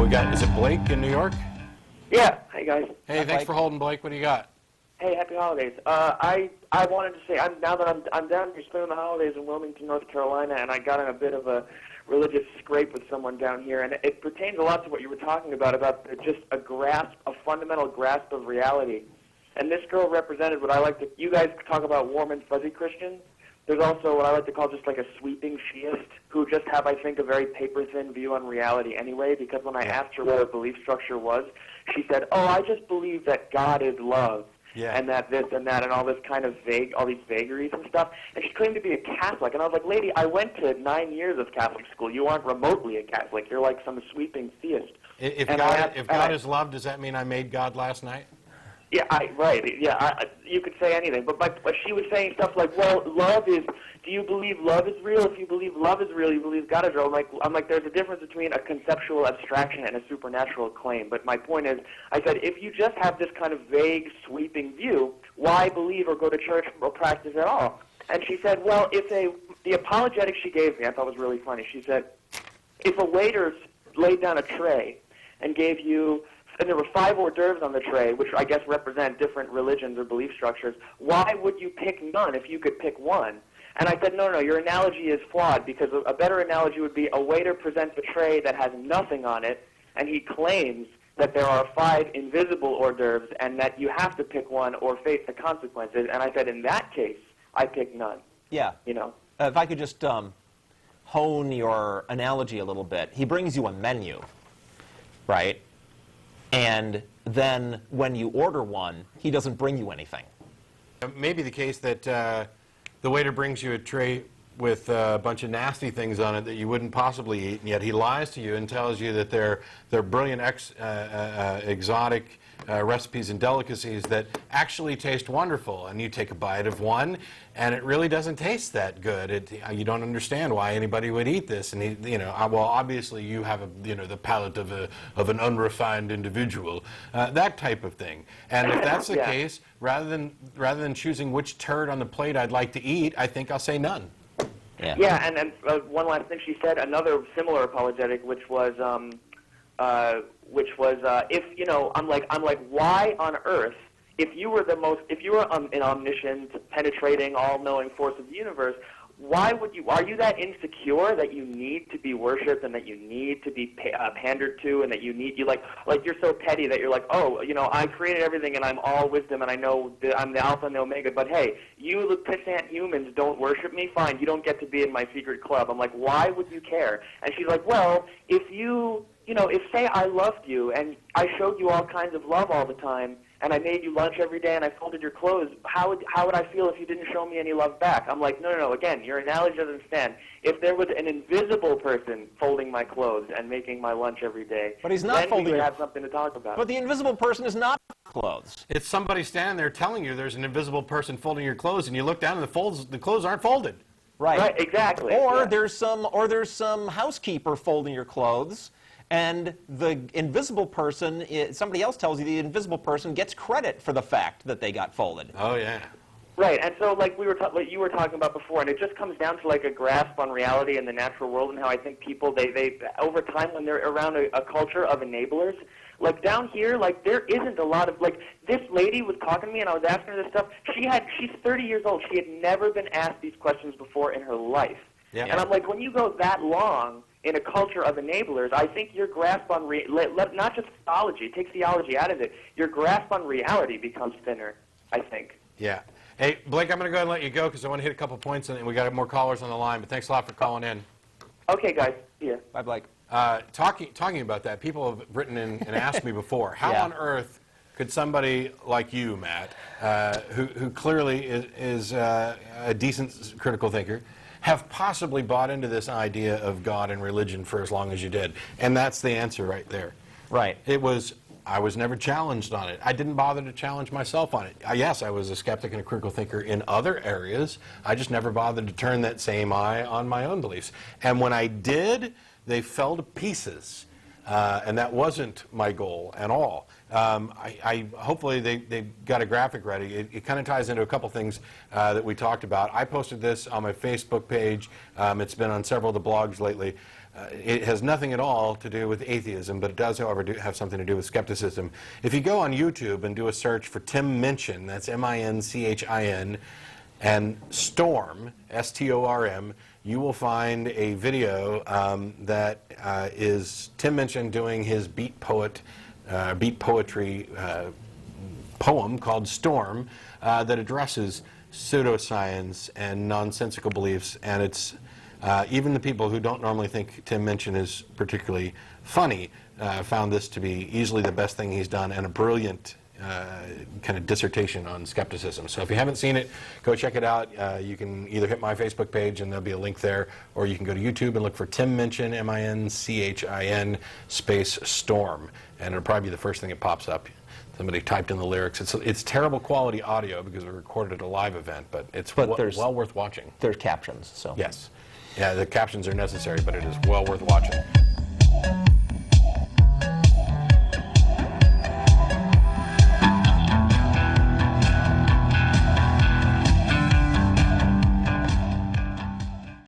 we got, is it Blake in New York? Yeah. Hey, guys. Hey, thanks for holding, Blake. What do you got? Hey, happy holidays. I wanted to say, now that I'm down here spending the holidays in Wilmington, North Carolina, and I got in a bit of a religious scrape with someone down here, and it pertains a lot to what you were talking about just a fundamental grasp of reality. And this girl represented what I like to, you guys talk about warm and fuzzy Christians. There's also what I like to call just like a sweeping Shiist who just have, I think, a very paper-thin view on reality anyway, because when I asked her what her belief structure was, she said, oh, I just believe that God is love. Yeah. And that this and that and all this kind of all these vagaries and stuff. And she claimed to be a Catholic. And I was like, lady, I went to 9 years of Catholic school. You aren't remotely a Catholic. You're like some sweeping theist. If God is love, does that mean I made God last night? Yeah, right. Yeah, you could say anything. But she was saying stuff like, well, love is, do you believe love is real? If you believe love is real, you believe God is real. I'm like, there's a difference between a conceptual abstraction and a supernatural claim. But my point is, I said, if you just have this kind of vague, sweeping view, why believe or go to church or practice at all? And she said, well, the apologetic she gave me, I thought was really funny. She said, if a waiter laid down a tray and gave you, and there were 5 hors d'oeuvres on the tray, which I guess represent different religions or belief structures, why would you pick none if you could pick one? And I said, no, your analogy is flawed, because a better analogy would be a waiter presents a tray that has nothing on it, and he claims that there are 5 invisible hors d'oeuvres and that you have to pick one or face the consequences. And I said, in that case, I pick none. Yeah. You know? If I could just hone your analogy a little bit. He brings you a menu, right? And then when you order one, he doesn't bring you anything. It may be the case that the waiter brings you a tray with a bunch of nasty things on it that you wouldn't possibly eat, and yet he lies to you and tells you that they're brilliant exotic recipes and delicacies that actually taste wonderful. And you take a bite of one, and it really doesn't taste that good. You don't understand why anybody would eat this. And well, obviously you have the palate of an unrefined individual, that type of thing. And if that's the case, rather than choosing which turd on the plate I'd like to eat, I think I'll say none. Yeah, and one last thing she said, another similar apologetic, which was I'm like, why on earth, if you were an omniscient, penetrating, all-knowing force of the universe, are you that insecure that you need to be worshipped and that you need to be pandered to, and that you're so petty that you're like, oh, I created everything and I'm all wisdom and I know I'm the alpha and the omega, but hey, you the pissant humans don't worship me, fine, you don't get to be in my secret club. I'm like, why would you care? And she's like, well, if if say I loved you and I showed you all kinds of love all the time, and I made you lunch every day and I folded your clothes, how would I feel if you didn't show me any love back? I'm like, no, again, your analogy doesn't stand. If there was an invisible person folding my clothes and making my lunch every day, but he's not then we would have something to talk about. But the invisible person is not clothes. It's somebody standing there telling you there's an invisible person folding your clothes, and you look down and the clothes aren't folded. Right, exactly. Or there's some housekeeper folding your clothes, and the invisible person, somebody else tells you the invisible person gets credit for the fact that they got folded. Oh, yeah. Right, and so like what you were talking about before, and it just comes down to like a grasp on reality and the natural world, and how I think people, they over time, when they're around a culture of enablers, like down here, like there isn't a lot of, like this lady was talking to me and I was asking her this stuff. She's 30 years old. She had never been asked these questions before in her life. Yeah. And I'm like, when you go that long in a culture of enablers, I think your grasp on, not just theology, take theology out of it, your grasp on reality becomes thinner, I think. Yeah. Hey, Blake, I'm going to go ahead and let you go because I want to hit a couple points, and we got more callers on the line, but thanks a lot for calling in. Okay, guys. See ya. Bye, Blake. Talking about that, people have written in and asked me before, how on earth could somebody like you, Matt, who clearly is a decent critical thinker, have possibly bought into this idea of God and religion for as long as you did? And that's the answer right there. Right. I was never challenged on it. I didn't bother to challenge myself on it. Yes, I was a skeptic and a critical thinker in other areas. I just never bothered to turn that same eye on my own beliefs. And when I did, they fell to pieces. And that wasn't my goal at all. Hopefully they got a graphic ready. It kind of ties into a couple things that we talked about. I posted this on my Facebook page. It's been on several of the blogs lately. It has nothing at all to do with atheism, but it does, however, have something to do with skepticism. If you go on YouTube and do a search for Tim Minchin, that's M-I-N-C-H-I-N, and Storm, S-T-O-R-M, you will find a video that is Tim Minchin doing his beat poetry poem called Storm that addresses pseudoscience and nonsensical beliefs, and it's even the people who don't normally think Tim Minchin is particularly funny found this to be easily the best thing he's done, and a brilliant kind of dissertation on skepticism. So if you haven't seen it, go check it out. You can either hit my Facebook page and there'll be a link there, or you can go to YouTube and look for Tim Minchin, M-I-N-C-H-I-N space Storm, and it'll probably be the first thing that pops up. Somebody typed in the lyrics. It's terrible quality audio because we recorded at a live event, but it's well worth watching. There's captions, so. Yes. Yeah, the captions are necessary, but it is well worth watching.